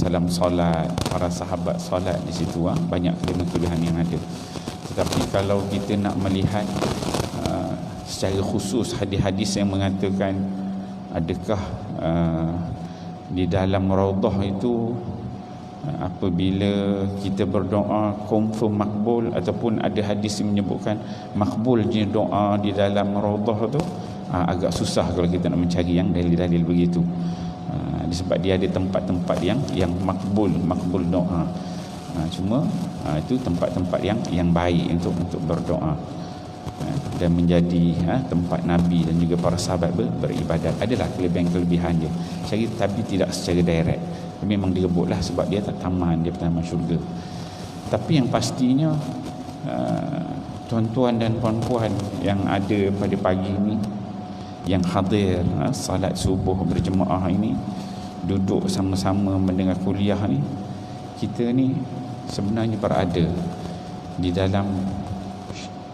SAW solat, para sahabat solat di situ, banyak kelebihan yang ada. Tetapi kalau kita nak melihat secara khusus hadis-hadis yang mengatakan adakah di dalam raudhah itu apabila kita berdoa confirm makbul, ataupun ada hadis yang menyebutkan makbul je doa di dalam raudhah tu, agak susah kalau kita nak mencari yang dalil-dalil begitu. Sebab dia ada tempat-tempat yang makbul doa. Cuma itu tempat-tempat yang baik untuk berdoa, dan menjadi tempat Nabi dan juga para sahabat beribadat. Adalah kelebihan-kelebihan dia, tapi tidak secara direct. Memang direbutlah sebab dia tak taman, dia taman syurga. Tapi yang pastinya tuan-tuan dan puan-puan yang ada pada pagi ini, yang hadir salat subuh berjemaah ini, duduk sama-sama mendengar kuliah ni, kita ni sebenarnya berada di dalam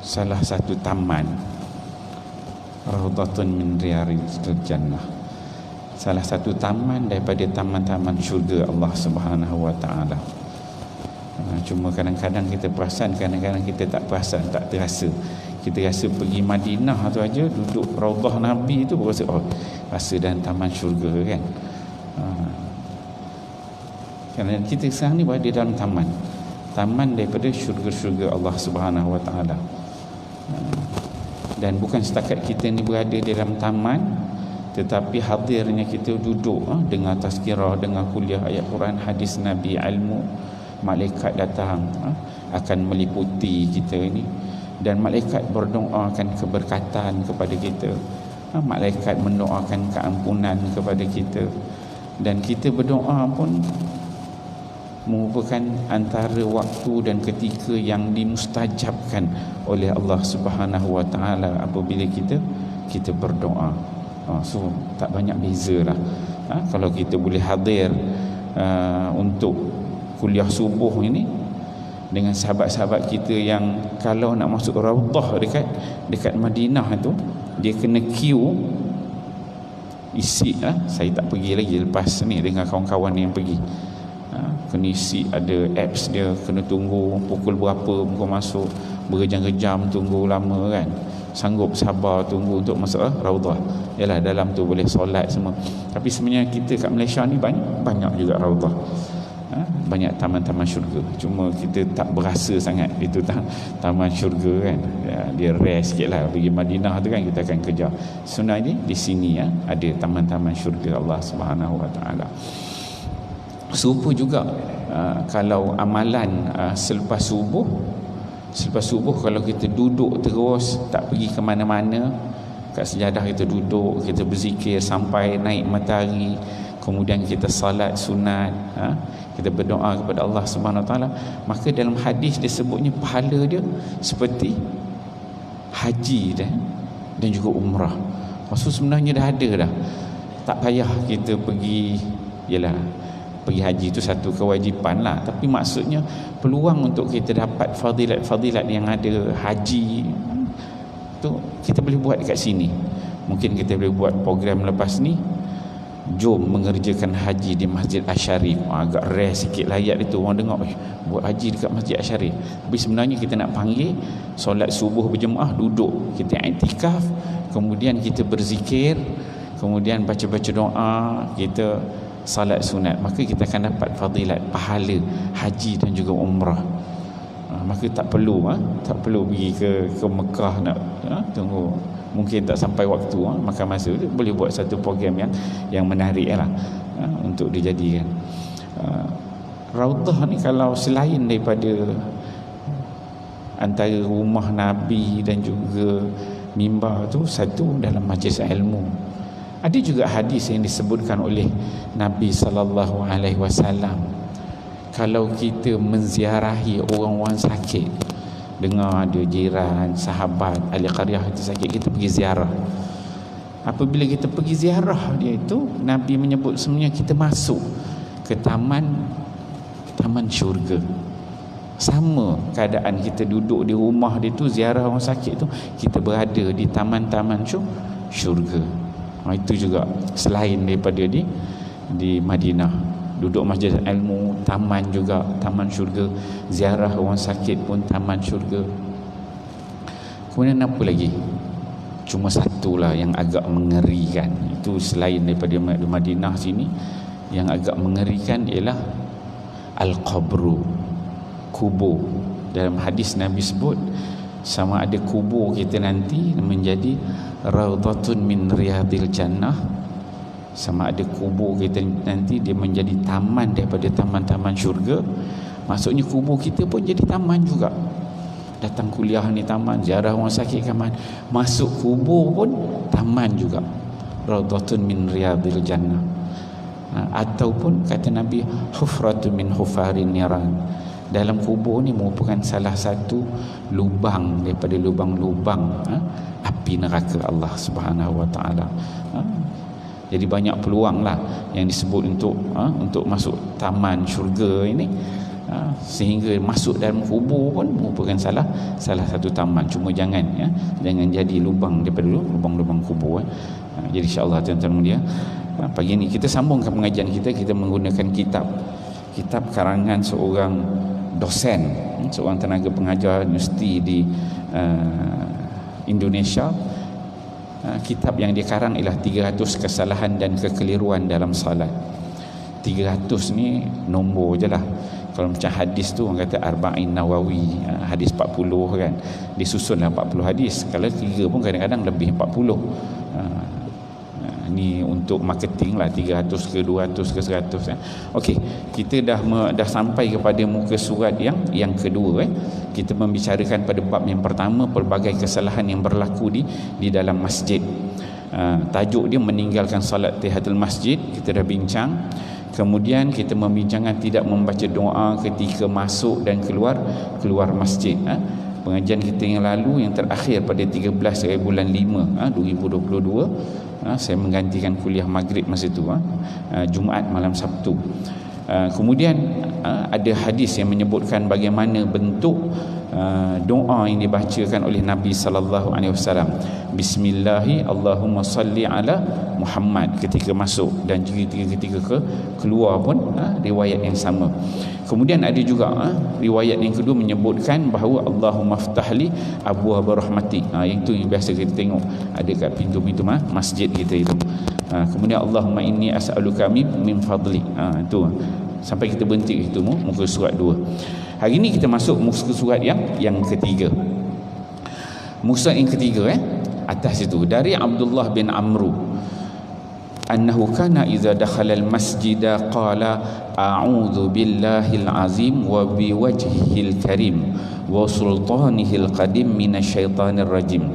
salah satu taman, Raudhatun min riyadil jannah, salah satu taman daripada taman-taman syurga Allah Subhanahu wa taala. Cuma kadang-kadang kita perasan, kadang-kadang kita tak perasan, tak terasa. Kita rasa pergi Madinah tu aja, duduk Raudhah Nabi tu, rasa rasa dalam taman syurga kan. Kerana kita sekarang ni berada dalam taman daripada syurga-syurga Allah Subhanahu wa taala. Dan bukan setakat kita ni berada dalam taman, tetapi hadirnya kita duduk dengar tazkirah, dengar kuliah ayat Quran, hadis Nabi, ilmu, malaikat datang akan meliputi kita ini, dan malaikat berdoakan keberkatan kepada kita, malaikat mendoakan keampunan kepada kita, dan kita berdoa pun merupakan antara waktu dan ketika yang dimustajabkan oleh Allah Subhanahu wa taala apabila kita berdoa. So tak banyak beza lah kalau kita boleh hadir untuk kuliah subuh ini dengan sahabat-sahabat kita yang kalau nak masuk Raudhah dekat Madinah tu, dia kena queue isi. Saya tak pergi lagi lepas ni dengan kawan-kawan yang pergi. Kena isi, ada apps dia, kena tunggu pukul berapa baru masuk, berjam-jam tunggu lama kan, sanggup sabar tunggu untuk masuk Raudhah. Yalah, dalam tu boleh solat semua. Tapi sebenarnya kita kat Malaysia ni banyak juga Raudhah, banyak taman-taman syurga. Cuma kita tak berasa sangat itu taman syurga kan. Dia rare sikit lah. Pergi Madinah tu kan kita akan kejar. Sebenarnya di sini ada taman-taman syurga Allah Subhanahu wa taala. Serupa juga kalau amalan selepas subuh kalau kita duduk terus, tak pergi ke mana-mana, kat sejadah kita duduk, kita berzikir sampai naik matahari, kemudian kita salat sunat, kita berdoa kepada Allah Subhanahu Wa Taala, maka dalam hadis disebutnya pahala dia seperti haji dan juga umrah. Maksud sebenarnya dah ada dah, tak payah kita pergi. Yalah, pergi haji itu satu kewajipan lah, tapi maksudnya peluang untuk kita dapat fadilat-fadilat yang ada haji tu kita boleh buat dekat sini. Mungkin kita boleh buat program lepas ni, jom mengerjakan haji di Masjid Asy-Syarif. Agak rare sikit lah ayat itu, orang dengar buat haji dekat Masjid Asy-Syarif, tapi sebenarnya kita nak panggil solat subuh berjemaah, duduk kita iktikaf, kemudian kita berzikir, kemudian baca-baca doa, kita salat sunat, maka kita akan dapat fadilat pahala haji dan juga umrah. Maka tak perlu pergi ke Mekah nak tunggu, mungkin tak sampai waktu makan masa, boleh buat satu program yang menarik lah untuk dijadikan. Raudhah ni kalau selain daripada antara rumah Nabi dan juga mimbar tu, satu dalam majlis ilmu. Ada juga hadis yang disebutkan oleh Nabi sallallahu alaihi wasallam, kalau kita menziarahi orang-orang sakit, dengar ada jiran, sahabat, ahli qaryah itu sakit, kita pergi ziarah. Apabila kita pergi ziarah dia itu, Nabi menyebut sebenarnya kita masuk ke taman syurga. Sama keadaan kita duduk di rumah dia tu, ziarah orang sakit tu, kita berada di taman-taman syurga. Itu juga selain daripada di Madinah, duduk majlis ilmu, taman juga, taman syurga. Ziarah orang sakit pun taman syurga. Kemudian apa lagi? Cuma satulah yang agak mengerikan. Itu selain daripada Madinah sini, yang agak mengerikan ialah Al-Qabru, kubur. Dalam hadis Nabi sebut, sama ada kubur kita nanti menjadi Raudhatun min Riyadil Jannah, sama ada kubur kita nanti dia menjadi taman daripada taman-taman syurga. Maksudnya kubur kita pun jadi taman juga. Datang kuliah ni taman, ziarah orang sakit taman, masuk kubur pun taman juga. Raudhatun min Riyadil Jannah. Ataupun kata Nabi, hufratun min hufarin niran. Dalam kubur ni merupakan salah satu lubang daripada lubang-lubang api neraka Allah Subhanahu Wa Taala. Jadi banyak peluang lah yang disebut untuk masuk taman syurga ini, sehingga masuk dalam kubur pun merupakan salah satu taman. Cuma jangan jadi lubang daripada lubang-lubang kubur. Jadi insya-Allah tuan-tuan dia, pagi ni kita sambungkan pengajian kita menggunakan kitab karangan seorang dosen, seorang tenaga pengajar universiti di Indonesia. Kitab yang dikarang ialah 300 kesalahan dan kekeliruan dalam salat. 300 ni nombor je lah. Kalau macam hadis tu orang kata Arba'in Nawawi, hadis 40 kan, disusunlah 40 hadis. Kalau 3 pun kadang-kadang lebih 40. Ni untuk marketing lah, 300 ke 200 ke 100 kan. Okey, kita dah sampai kepada muka surat yang kedua. Kita membicarakan pada bab yang pertama, pelbagai kesalahan yang berlaku di dalam masjid. Tajuk dia meninggalkan salat tahiyatul masjid, kita dah bincang. Kemudian kita membincangkan tidak membaca doa ketika masuk dan keluar masjid. Pengajian kita yang lalu, yang terakhir pada 13 bulan 5 2022, saya menggantikan kuliah maghrib masa itu, Jumaat malam Sabtu. Kemudian ada hadis yang menyebutkan bagaimana bentuk doa yang dibacakan oleh Nabi sallallahu alaihi wasallam. Bismillahi Allahumma salli ala Muhammad ketika masuk, dan juga ketika keluar pun riwayat yang sama. Kemudian ada juga riwayat yang kedua menyebutkan bahawa Allahumma ftahli abwaab rahmati. Yang itu yang biasa kita tengok ada kat pintu-pintu masjid kita itu. Kemudian Allahumma inni as'aluka min fadli. Itu sampai kita berhenti itu muka surat 2. Hari ini kita masuk muka surat yang ketiga. Muka surat yang ketiga atas itu, dari Abdullah bin Amru annahu kana idza dakhala al-masjida qala a'udzu billahil azim wa biwajhihil karim wa sultanihil qadim minasyaitonir rajim.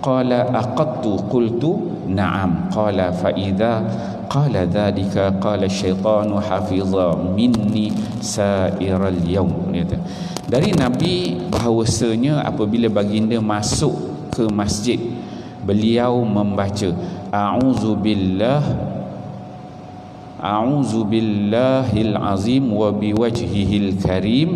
Qala aqattu qultu na'am. Qala fa idza qala dzalika qala syaitanu hafiza minni sa'iral yaum. Dari Nabi bahawasanya apabila baginda masuk ke masjid, beliau membaca a'udzu billahil azim wa biwajhihil karim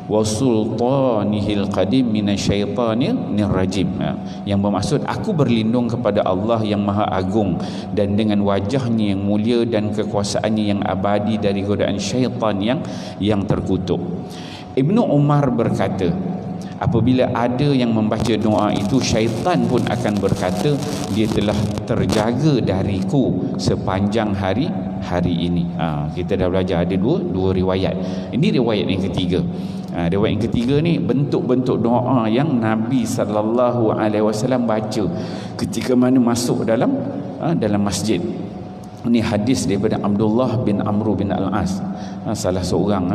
wa sultanihil qadim minasyaitonir rajim. Yang bermaksud, aku berlindung kepada Allah yang maha agung dan dengan wajahnya yang mulia dan kekuasaannya yang abadi dari godaan syaitan yang terkutuk. Ibnu Umar berkata, apabila ada yang membaca doa itu, syaitan pun akan berkata, dia telah terjaga dariku sepanjang hari ini. Kita dah belajar ada dua riwayat. Ini riwayat yang ketiga. Riwayat yang ketiga ni bentuk-bentuk doa yang Nabi sallallahu alaihi wasallam baca ketika mana masuk dalam masjid. Ini hadis daripada Abdullah bin Amru bin Al-As, salah seorang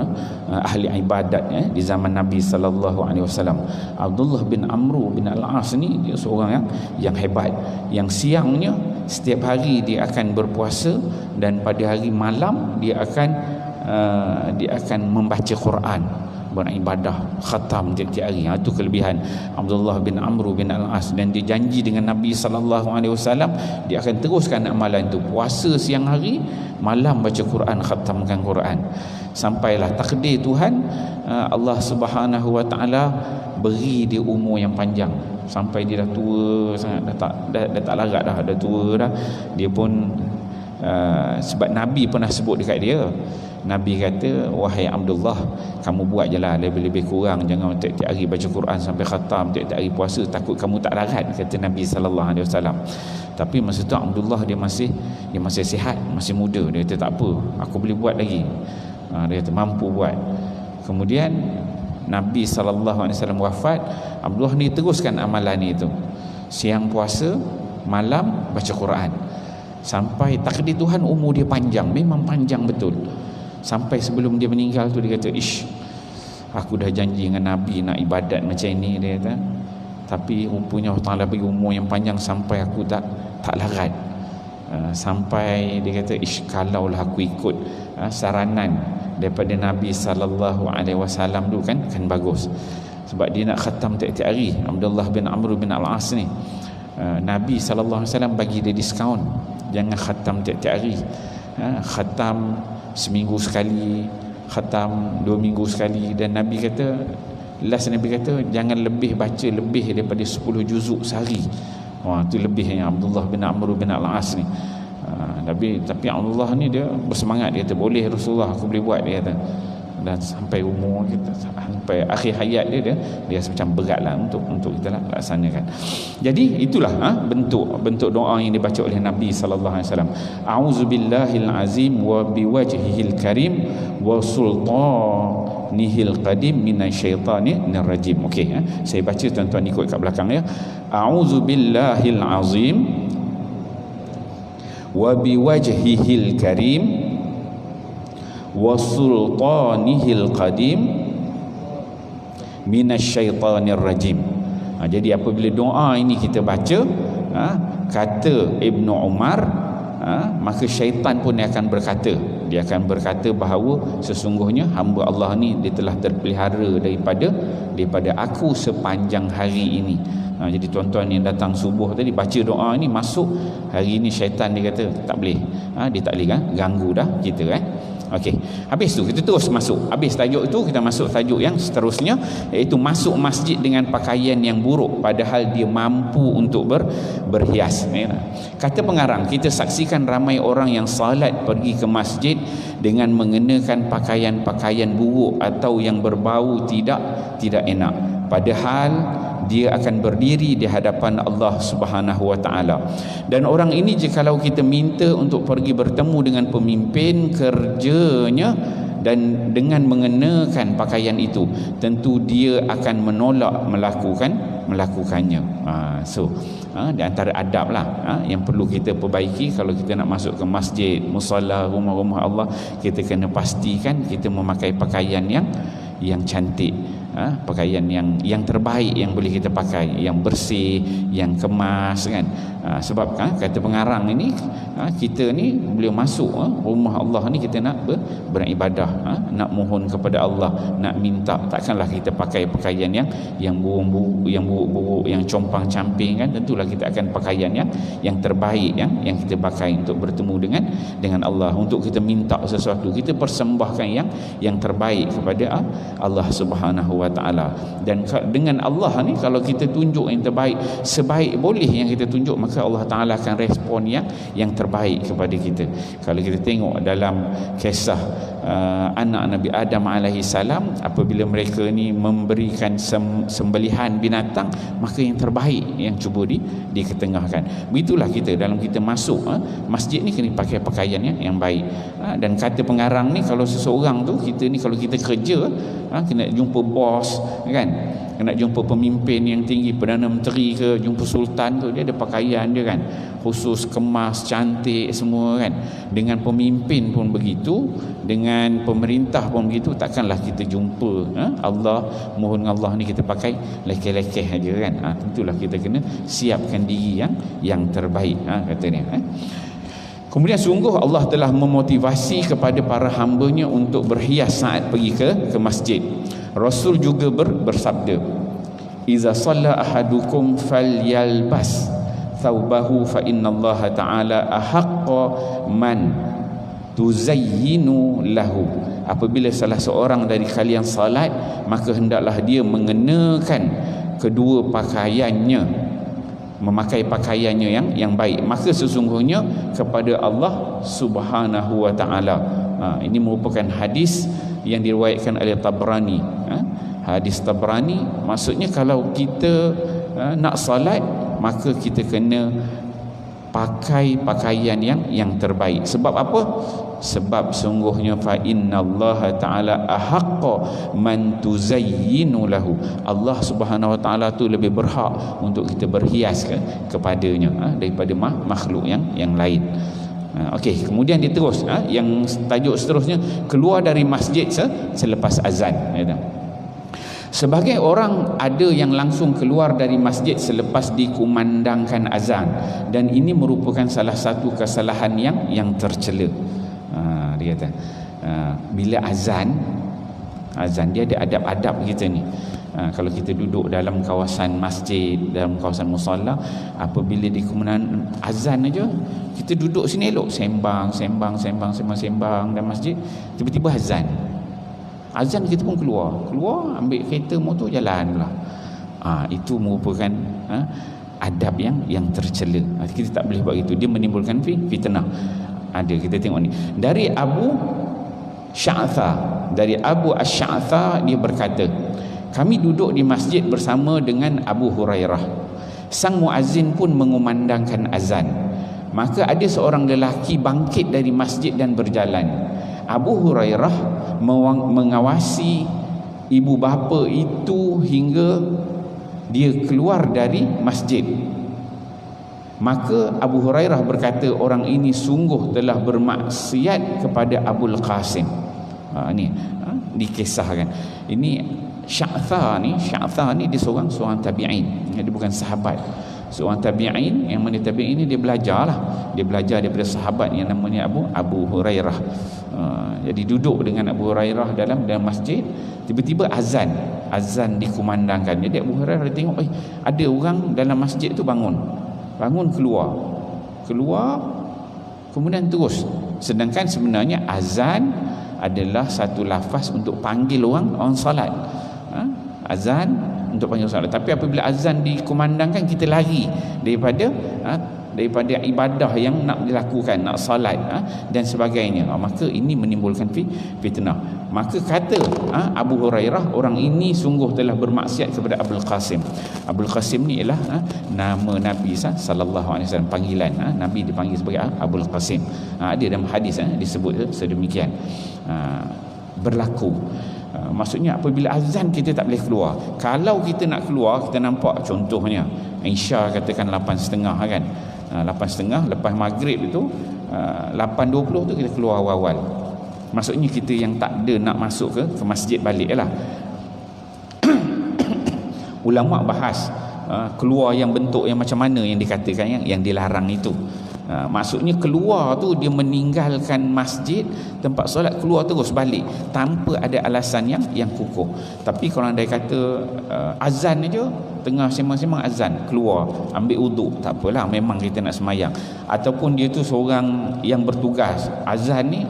ahli ibadat di zaman Nabi sallallahu alaihi wasallam. Abdullah bin Amru bin Al-As ni dia seorang yang hebat, yang siangnya setiap hari dia akan berpuasa dan pada hari malam dia akan membaca Quran, beribadah, khatam tiap-tiap hari. Itu kelebihan Abdullah bin Amru bin Al-As, dan dia janji dengan Nabi sallallahu alaihi wasallam dia akan teruskan amalan itu, puasa siang hari, malam baca Quran, khatamkan Quran. Sampailah takdir Tuhan, Allah Subhanahu wa taala beri dia umur yang panjang sampai dia dah tua sangat, dah tak larat dah tua dah. Dia pun sebab Nabi pernah sebut dekat dia, Nabi kata, wahai Abdullah, kamu buat je lah lebih-lebih kurang, jangan tiap-tiap hari baca Quran sampai khatam, tiap-tiap hari puasa, takut kamu tak larat, kata Nabi SAW. Tapi masa tu Abdullah dia masih sihat, masih muda. Dia kata tak apa, aku boleh buat lagi. Dia kata mampu buat. Kemudian Nabi SAW wafat, Abdullah ni teruskan amalan ni tu, siang puasa, malam baca Quran, sampai takdir Tuhan umur dia panjang, memang panjang betul. Sampai sebelum dia meninggal tu dia kata, ish, aku dah janji dengan Nabi nak ibadat macam ini, dia kata, tapi rupanya Allah Ta'ala bagi umur yang panjang sampai aku tak larat. Sampai dia kata, ish, kalaulah aku ikut saranan daripada Nabi SAW tu kan bagus. Sebab dia nak khatam tiap-tiap hari. Abdullah bin Amr bin Al-As ni, Nabi SAW bagi dia diskaun, jangan khatam tiap-tiap hari, khatam seminggu sekali, khatam 2 minggu sekali. Dan Nabi kata, Nabi kata jangan baca lebih daripada 10 juzuk sehari. Tu lebihnya Abdullah bin Amr bin Al-As ni. Tapi Abdullah ni dia bersemangat, dia kata boleh Rasulullah, aku boleh buat, dia kata. Dan sampai umur kita, sampai akhir hayat dia rasa macam beratlah untuk kita laksanakan. Jadi itulah bentuk doa yang dibaca oleh Nabi sallallahu alaihi wasallam. A'udzubillahil azim wa biwajhihil karim wa sultanihil qadim minasyaitanir rajim. Okey, saya baca, tuan-tuan ikut kat belakang ya. A'udzubillahil azim wa biwajhihil karim wa sultanihil qadim minasyaitanir rajim. Jadi apabila doa ini kita baca, kata Ibnu Umar, maka syaitan pun akan berkata, bahawa sesungguhnya hamba Allah ni dia telah terpelihara daripada aku sepanjang hari ini. Jadi tuan-tuan yang datang subuh tadi baca doa ni, masuk hari ini syaitan dia kata tak boleh, dia tak boleh ganggu dah kita kan. Okey, habis tu kita terus masuk. Habis tajuk tu kita masuk tajuk yang seterusnya, iaitu masuk masjid dengan pakaian yang buruk padahal dia mampu untuk berhias. Kata pengarang, kita saksikan ramai orang yang salat pergi ke masjid dengan mengenakan pakaian-pakaian buruk atau yang berbau tidak enak, padahal dia akan berdiri di hadapan Allah Subhanahu wa taala. Dan orang ini jikalau kita minta untuk pergi bertemu dengan pemimpin kerjanya dan dengan mengenakan pakaian itu, tentu dia akan menolak melakukannya. Di antara adab lah yang perlu kita perbaiki kalau kita nak masuk ke masjid, musalla, rumah-rumah Allah, kita kena pastikan kita memakai pakaian yang cantik, pakaian yang terbaik yang boleh kita pakai, yang bersih, yang kemas kan. Sebab kata pengarang ini, kita ni boleh masuk rumah Allah ni, kita nak beribadah, nak mohon kepada Allah, nak minta, takkanlah kita pakai pakaian yang buruk-buruk, yang compang-camping kan. Tentulah kita akan pakaian yang terbaik yang kita pakai untuk bertemu dengan Allah, untuk kita minta sesuatu, kita persembahkan yang terbaik kepada Allah Subhanahu wa taala. Dan dengan Allah ni, kalau kita tunjuk yang terbaik, sebaik boleh yang kita tunjuk, maka Allah Taala akan respon yang terbaik kepada kita. Kalau kita tengok dalam kisah anak Nabi Adam alaihi salam, apabila mereka ni memberikan sembelihan binatang, maka yang terbaik yang cuba diketengahkan. Begitulah kita dalam kita masuk masjid ni, kena pakai pakaian yang baik. Dan kata pengarang ni, kalau seseorang tu, kita ni kalau kita kerja, kena jumpa bos kan, kena jumpa pemimpin yang tinggi, Perdana Menteri ke, jumpa sultan tu, dia ada pakaian dia kan, khusus, kemas, cantik semua kan. Dengan pemimpin pun begitu, dengan pemerintah pun begitu. Takkanlah kita jumpa Allah, mohon Allah ni kita pakai lekeh-lekeh aja kan. Tentulah kita kena siapkan diri yang terbaik, katanya. Kemudian sungguh Allah telah memotivasi kepada para hambanya untuk berhias saat pergi ke masjid. Rasul juga bersabda, "Iza shalla ahadukum falyalbas thawbahu fa innallaha ta'ala ahaqqa man tuzayyinu lahu." Apabila salah seorang dari kalian salat, maka hendaklah dia mengenakan kedua pakaiannya, memakai pakaiannya yang baik, maka sesungguhnya kepada Allah Subhanahu wa taala Ini merupakan hadis yang diriwayatkan oleh Tabrani. Hadis Tabrani, maksudnya kalau kita nak salat, maka kita kena pakai pakaian yang terbaik. Sebab apa? Sebab sungguhnya fa innallaha ta'ala ahaqqa man tuzayyinu lahu. Allah Subhanahu wa taala tu lebih berhak untuk kita berhias kepadanya daripada makhluk yang lain. Okey, kemudian dia terus yang tajuk seterusnya, keluar dari masjid selepas azan. Sebagai orang ada yang langsung keluar dari masjid selepas dikumandangkan azan, dan ini merupakan salah satu kesalahan yang tercela. Dia kata bila azan dia ada adab-adab kita ni. Kalau kita duduk dalam kawasan masjid, dalam kawasan musalla, apabila dikumandangkan azan aja, kita duduk sini elok, sembang dalam masjid, tiba-tiba azan kita pun keluar ambil kereta motor jalan pula. Itu merupakan adab yang tercela. Kita tak boleh buat itu, dia menimbulkan fitnah. Ada, kita tengok ni dari Abu Ash-Sha'tha, dia berkata, kami duduk di masjid bersama dengan Abu Hurairah. Sang muazzin pun mengumandangkan azan. Maka ada seorang lelaki bangkit dari masjid dan berjalan. Abu Hurairah mengawasi ibu bapa itu hingga dia keluar dari masjid. Maka Abu Hurairah berkata, orang ini sungguh telah bermaksiat kepada Abul Qasim. Ini dikisahkan. Ini Sya'tha ni dia seorang tabi'in. Dia bukan sahabat. Seorang tabi'in, yang mana tabi'in ini dia belajar daripada sahabat yang namanya Abu Hurairah. Jadi duduk dengan Abu Hurairah dalam masjid, tiba-tiba azan dikumandangkan. Jadi Abu Hurairah tengok, ada orang dalam masjid tu bangun keluar, kemudian terus. Sedangkan sebenarnya azan adalah satu lafaz untuk panggil orang salat. Azan untuk panggil salat. Tapi apabila azan dikumandangkan, kita lari daripada ibadah yang nak dilakukan, nak salat dan sebagainya. Maka ini menimbulkan fitnah. Maka kata Abu Hurairah, orang ini sungguh telah bermaksiat kepada Abul Qasim. Abul Qasim ni ialah nama Nabi sallallahu alaihi wasallam, panggilan Nabi dipanggil sebagai Abul Qasim. Ada dalam hadis disebut sedemikian. Berlaku. Maksudnya apabila azan kita tak boleh keluar. Kalau kita nak keluar, kita nampak contohnya Isya katakan 8.30 kan. 8.30 lepas maghrib itu 8.20 tu kita keluar awal-awal. Maksudnya kita yang tak ada nak masuk ke masjid balik lah. Ulama bahas keluar yang bentuk yang macam mana yang dikatakan yang dilarang itu. Maksudnya keluar tu dia meninggalkan masjid, tempat solat, keluar terus balik tanpa ada alasan yang kukuh. Tapi kalau anda kata azan aja, tengah sembang-sembang azan, keluar ambil wuduk, tak apalah, memang kita nak semayang. Ataupun dia tu seorang yang bertugas azan ni,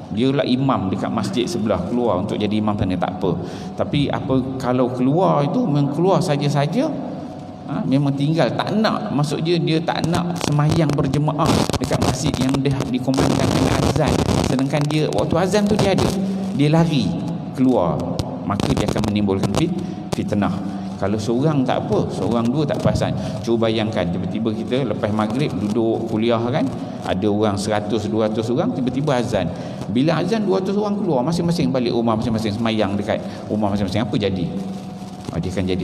dia lah imam dekat masjid sebelah, keluar untuk jadi imam sana, tak apa. Tapi kalau keluar itu memang keluar saja-saja, memang tinggal, tak nak, maksudnya dia tak nak semayang berjemaah dekat masjid yang dah dikumandangkan azan, sedangkan dia waktu azan tu dia lari keluar, maka dia akan menimbulkan fitnah. Kalau seorang tak apa, seorang dua tak perasan. Cuba bayangkan, tiba-tiba kita lepas maghrib duduk kuliah kan, ada orang 100-200 orang, tiba-tiba azan. Bila azan 200 orang keluar, masing-masing balik rumah, masing-masing semayang dekat rumah masing-masing, apa jadi? Dia akan jadi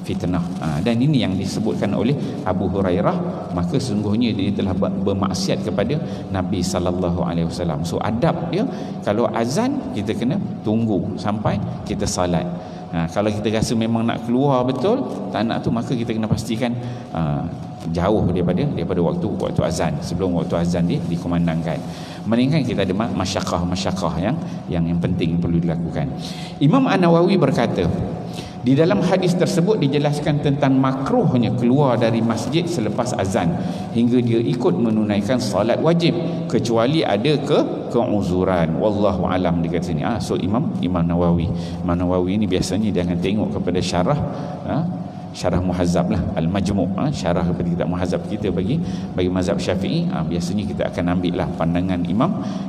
fitnah. Dan ini yang disebutkan oleh Abu Hurairah, maka sesungguhnya dia telah bermaksiat kepada Nabi sallallahu alaihi wasallam. So adab dia, kalau azan kita kena tunggu sampai kita salat. Kalau kita rasa memang nak keluar betul, tak nak tu, maka kita kena pastikan jauh daripada waktu azan, sebelum waktu azan dikumandangkan. Melainkan kita ada masyaqqah yang penting perlu dilakukan. Imam An-Nawawi berkata, di dalam hadis tersebut dijelaskan tentang makruhnya keluar dari masjid selepas azan hingga dia ikut menunaikan solat wajib, kecuali ada keuzuran. Wallahu alam dekat sini. So Imam Nawawi ini biasanya dia akan tengok kepada syarah syarah muhazzab lah, al-majmu', syarah kepada kitab muhazzab kita bagi mazhab Syafi'i. Biasanya kita akan ambil lah pandangan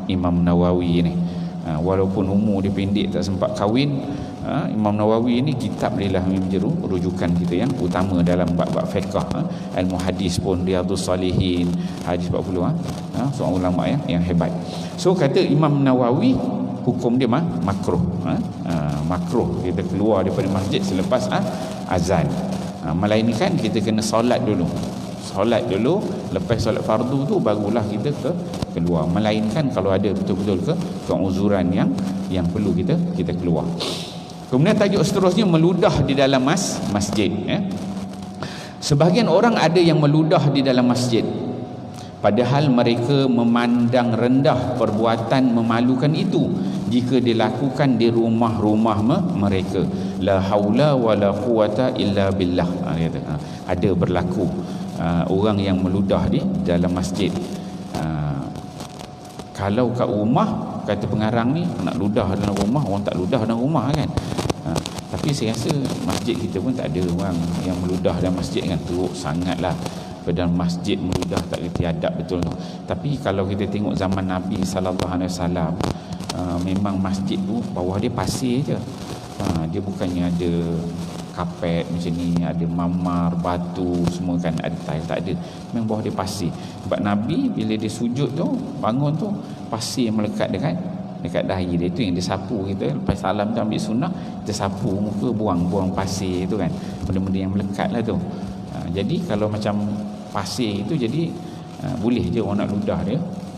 Imam Nawawi ni. Walaupun umur dia pendek tak sempat kahwin, Imam Nawawi ni kitab dia lah menjadi rujukan kita yang utama dalam bab-bab fiqh. Ilmu hadis pun Riyadhus Salihin, hadis 40, seorang ulama yang hebat. So kata Imam Nawawi, hukum dia makruh. Makruh kita keluar daripada masjid selepas azan. Melainkan kita kena solat dulu, lepas solat fardu tu barulah kita keluar. Melainkan kalau ada betul-betul keuzuran yang perlu kita keluar. Kemudian tajuk seterusnya, meludah di dalam masjid. Sebahagian orang ada yang meludah di dalam masjid, padahal mereka memandang rendah perbuatan memalukan itu jika dilakukan di rumah-rumah mereka. La haula wala quwata illa billah. Ada berlaku orang yang meludah di dalam masjid. Kalau kat rumah, kata pengarang ni, nak ludah dalam rumah, orang tak ludah dalam rumah kan. Tapi saya rasa masjid kita pun tak ada orang yang meludah dalam masjid kan. Teruk sangatlah dalam masjid meludah, tak kerti adab betul. Tapi kalau kita tengok zaman Nabi SAW, memang masjid tu bawah dia pasir je. Dia bukannya ada kapet macam ni, ada mamar, batu semua kan, ada tile, tak ada. Memang bawah dia pasir. Sebab Nabi bila dia sujud tu, bangun tu, pasir melekat dekat dahi dia. Itu yang dia sapu kita. Lepas salam tu ambil sunnah, kita sapu muka, buang pasir tu kan, benda-benda yang melekat lah tu. Jadi kalau macam pasir itu, jadi boleh je orang nak ludah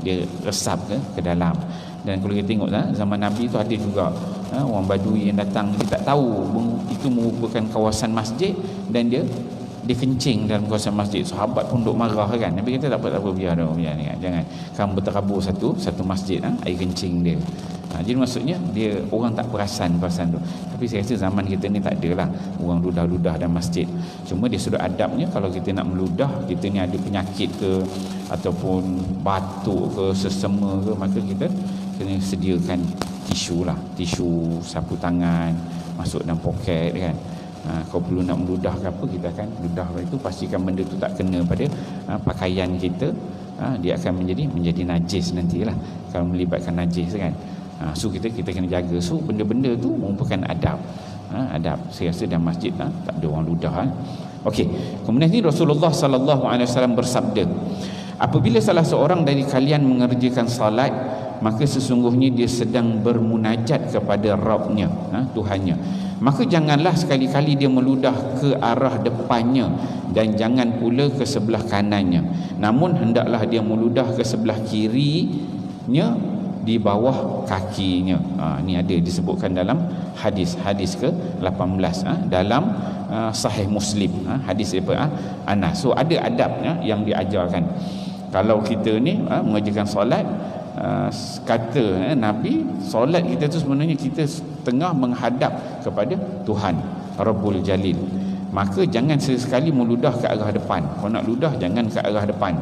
dia resap ke dalam. Dan kalau kita tengok zaman Nabi tu ada juga orang Badui yang datang, dia tak tahu itu merupakan kawasan masjid dan dia kencing dalam kawasan masjid. Sahabat pun duk marah kan. Nabi kata tak apa biar ni kan. Jangan kamu berterabur satu masjid air kencing dia. Jadi maksudnya dia orang tak perasan tu. Tapi saya rasa zaman kita ni tak adalah orang ludah-ludah dalam masjid. Cuma dia sudah adabnya, kalau kita nak meludah, kita ni ada penyakit ke ataupun batuk ke, sesama ke, maka kita kena sediakan tisu, sapu tangan, masuk dalam poket kan. Kalau perlu nak meludah ke apa, kita akan ludah. Itu pastikan benda tu tak kena pada pakaian kita. Dia akan menjadi najis nantilah kalau melibatkan najis kan. So kita kena jaga. So benda-benda tu merupakan adab. Adab. Saya rasa dalam masjid tak ada orang ludah. Okey. Kemudian ni Rasulullah sallallahu alaihi wasallam bersabda, apabila salah seorang dari kalian mengerjakan salat, maka sesungguhnya dia sedang bermunajat kepada Rabb-Nya, Tuhannya. Maka janganlah sekali-kali dia meludah ke arah depannya dan jangan pula ke sebelah kanannya. Namun hendaklah dia meludah ke sebelah kirinya di bawah kakinya. Ini ada disebutkan dalam hadis ke-18 dalam Sahih Muslim, hadis daripada Anas. So ada adabnya yang diajarkan. Kalau kita ni mengerjakan solat, kata Nabi, solat kita tu sebenarnya kita tengah menghadap kepada Tuhan Rabbul Jalil. Maka jangan sesekali meludah ke arah depan. Kalau nak ludah, jangan ke arah depan.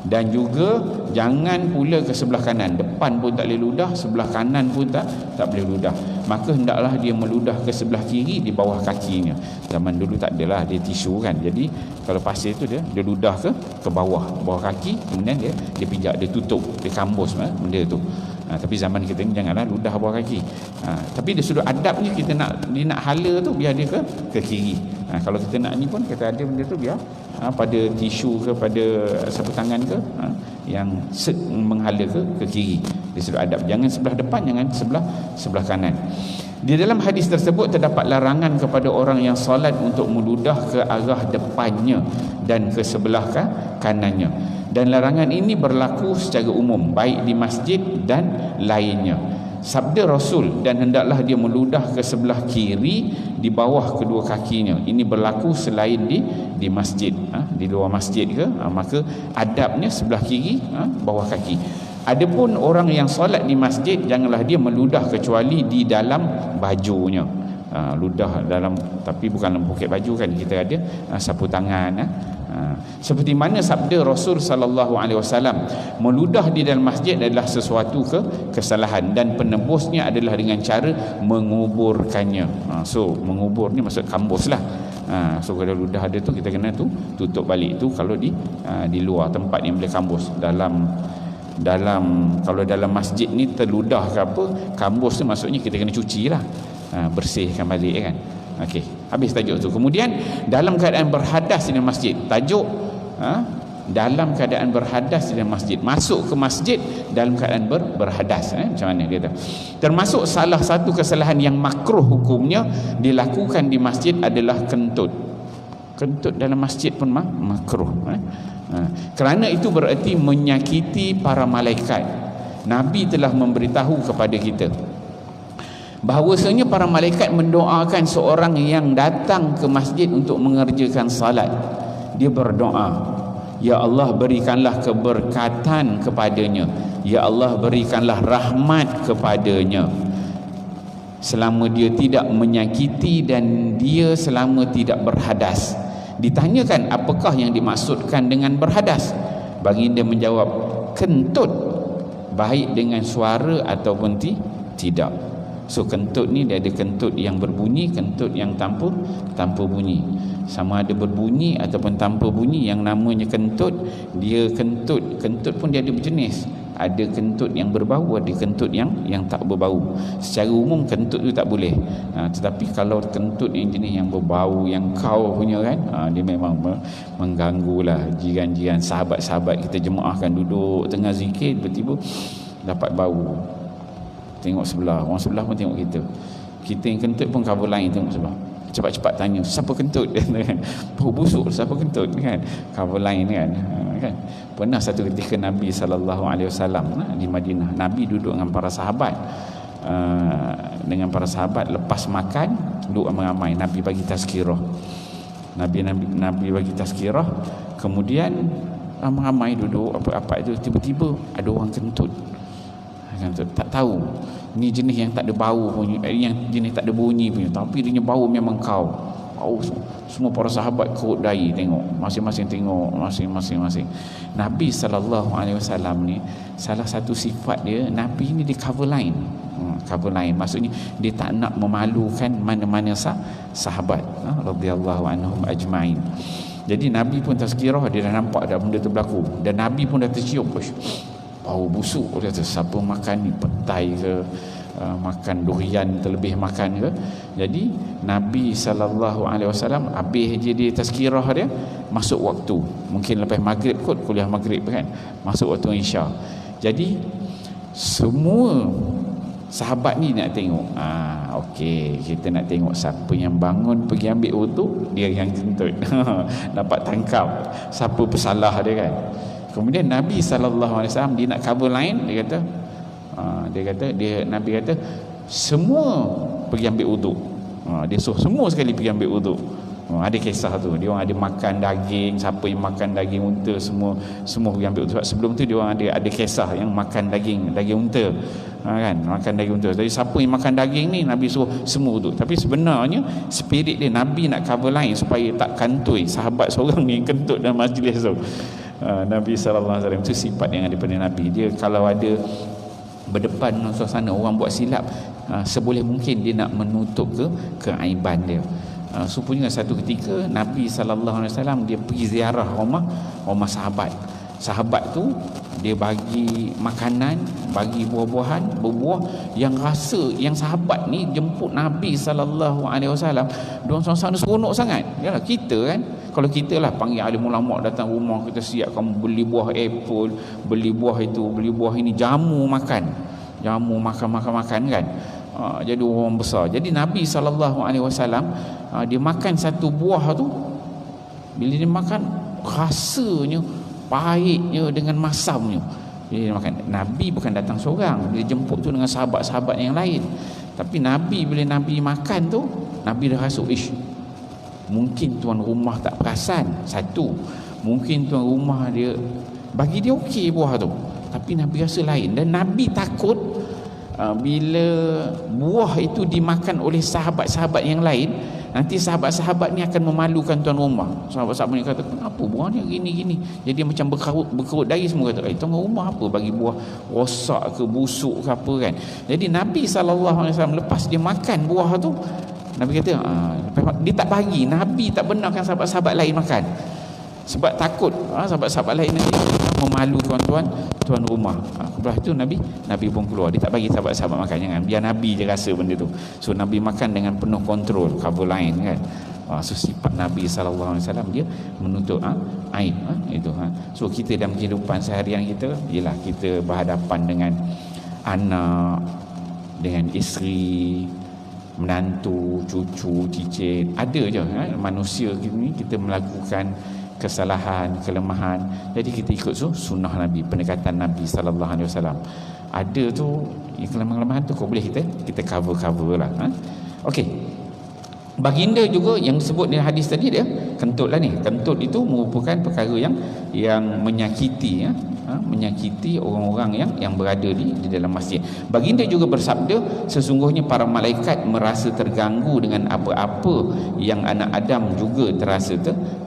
Dan juga jangan pula ke sebelah kanan. Depan pun tak boleh ludah, sebelah kanan pun tak boleh ludah. Maka hendaklah dia meludah ke sebelah kiri di bawah kakinya. Zaman dulu tak adalah dia tisu kan. Jadi kalau pasir tu dia ludah ke bawah kaki, kemudian dia pijak, dia tutup, dia kambus benda tu. Tapi zaman kita ni janganlah ludah bawah kaki. Tapi dia sudah adabnya, dia nak hala tu biar dia ke kiri. Kalau kita nak ni pun kita ada benda tu biar pada tisu ke, pada sapu tangan ke, yang menghala ke kiri. Dia sudah adab, jangan sebelah depan, jangan sebelah kanan. Di dalam hadis tersebut terdapat larangan kepada orang yang solat untuk meludah ke arah depannya dan ke sebelah kanannya. Dan larangan ini berlaku secara umum, baik di masjid dan lainnya. Sabda Rasul, dan hendaklah dia meludah ke sebelah kiri di bawah kedua kakinya. Ini berlaku selain di masjid, di luar masjid ke, maka adabnya sebelah kiri, bawah kaki. Adapun orang yang solat di masjid, janganlah dia meludah kecuali di dalam bajunya. Ludah dalam, tapi bukan dalam poket baju kan, kita ada sapu tangan. Seperti mana sabda Rasul sallallahu alaihi wasallam, meludah di dalam masjid adalah sesuatu kesalahan dan penebusnya adalah dengan cara menguburkannya. So mengubur ni maksud kambus lah. So kalau ludah ada tu kita kena tutup balik tu kalau di luar tempat yang boleh kambus. Dalam kalau dalam masjid ni terludah ke apa, kambus tu maksudnya kita kena cuci lah, bersihkan balik kan. Okey, habis tajuk tu. Kemudian dalam keadaan berhadas di masjid, tajuk dalam keadaan berhadas di masjid, masuk ke masjid dalam keadaan berhadas, macam mana dia kata. Termasuk salah satu kesalahan yang makruh hukumnya dilakukan di masjid adalah kentut dalam masjid pun makruh. Kerana itu bererti menyakiti para malaikat. Nabi telah memberitahu kepada kita bahawasanya para malaikat mendoakan seorang yang datang ke masjid untuk mengerjakan salat. Dia berdoa, ya Allah berikanlah keberkatan kepadanya, ya Allah berikanlah rahmat kepadanya selama dia tidak menyakiti dan dia selama tidak berhadas. Ditanyakan apakah yang dimaksudkan dengan berhadas, baginda menjawab, kentut, baik dengan suara ataupun tidak. So kentut ni dia ada kentut yang berbunyi, kentut yang tanpa bunyi. Sama ada berbunyi ataupun tanpa bunyi, yang namanya kentut, dia kentut pun dia ada berjenis. Ada kentut yang berbau, ada kentut yang tak berbau. Secara umum kentut tu tak boleh. Tetapi kalau kentut yang jenis yang berbau, yang kau punya kan, dia memang mengganggulah jiran-jiran, sahabat-sahabat kita jemaah kan duduk tengah zikir, tiba-tiba dapat bau. Tengok sebelah, orang sebelah pun tengok kita yang kentut pun cover lain tengok sebelah, cepat-cepat tanya siapa kentut kan, bau busuk siapa kentut kan, cover lain kan. Pernah satu ketika Nabi SAW di Madinah, Nabi duduk dengan para sahabat, lepas makan duduk ramai-ramai, Nabi bagi tazkirah, Nabi bagi tazkirah, kemudian ramai-ramai duduk apa-apa itu, tiba-tiba ada orang kentut. Tak tahu ni jenis yang tak ada bau punya, yang jenis tak ada bunyi punya, tapi dia bau memang kau. Semua para sahabat kerut dahi tengok, masing-masing tengok masing-masing. Nabi SAW ni salah satu sifat dia, Nabi ni dia cover line. Maksudnya dia tak nak memalukan mana-mana sahabat radhiyallahu anhum ajma'in. Jadi Nabi pun tazkirah, dia dah nampak dah benda tu berlaku, dan Nabi pun dah tercium bau busuk. Dia kata siapa makan ni, petai ke, makan durian terlebih makan ke. Jadi Nabi SAW habis je dia tazkirah dia, masuk waktu, mungkin lepas maghrib kot, kuliah maghrib kan, masuk waktu isya. Jadi semua sahabat ni nak tengok, okey, kita nak tengok siapa yang bangun pergi ambil wuduk, dia yang kentut. Dapat tangkap siapa pesalah dia kan. Kemudian Nabi SAW dia nak cover lain, Nabi kata semua pergi ambil wuduk. Dia suruh semua sekali pergi ambil wuduk. Ada kisah tu, dia orang ada makan daging, siapa yang makan daging unta, semua pergi ambil wuduk. Sebab sebelum tu dia orang ada kisah yang makan daging unta, kan, makan daging unta. Jadi siapa yang makan daging ni, Nabi suruh semua wuduk. Tapi sebenarnya spirit dia, Nabi nak cover lain supaya tak kantoi sahabat seorang yang kentut dalam majlis tu. Nabi SAW itu sifat yang ada pada Nabi. Dia kalau ada berdepan suasana orang buat silap, seboleh mungkin dia nak menutup keaiban dia. Supaya satu ketika Nabi SAW dia pergi ziarah rumah sahabat tu, dia bagi makanan, bagi buah-buahan, berbuah yang rasa yang sahabat ni jemput Nabi SAW, diorang suasana seronok sangat. Yalah, kita kan, kalau kita lah panggil alim ulama datang rumah, kita siapkan beli buah apple, beli buah itu, beli buah ini, jamu makan kan. Jadi orang besar. Jadi Nabi SAW dia makan satu buah tu, bila dia makan rasanya, pahitnya dengan masamnya, dia makan. Nabi bukan datang seorang, dia jemput tu dengan sahabat-sahabat yang lain. Tapi Nabi, bila Nabi makan tu, Nabi dah rasa mungkin tuan rumah tak perasan, satu, mungkin tuan rumah dia bagi dia okey buah tu, tapi Nabi rasa lain. Dan Nabi takut bila buah itu dimakan oleh sahabat-sahabat yang lain, nanti sahabat-sahabat ni akan memalukan tuan rumah. Sahabat-sahabat ni kata, kenapa buah ni gini-gini? Jadi dia macam berkerut dahi, semua kata, tuan rumah apa bagi buah rosak ke, busuk ke apa kan. Jadi Nabi SAW lepas dia makan buah tu, Nabi kata dia tak bagi, Nabi tak benarkan sahabat-sahabat lain makan sebab takut sahabat-sahabat lain nanti memalu tuan rumah. Lepas tu Nabi pun keluar, dia tak bagi sahabat-sahabat makan, jangan biar Nabi je rasa benda tu. So Nabi makan dengan penuh kontrol, cover lain kan. So sifat Nabi SAW dia menutup aib itu. So kita dalam kehidupan seharian kita ialah kita berhadapan dengan anak, dengan isteri, menantu, cucu, cicit, ada je manusia ni kita melakukan kesalahan, kelemahan. Jadi kita ikut sunnah Nabi, pendekatan Nabi SAW. Ada tu kelemahan-kelemahan tu kau boleh kita cover lah. Okey. Baginda juga yang sebut dalam hadis tadi dia kentut lah ni. Kentut itu merupakan perkara yang menyakiti menyakiti orang-orang yang berada di dalam masjid. Baginda juga bersabda, sesungguhnya para malaikat merasa terganggu dengan apa-apa yang anak Adam juga terasa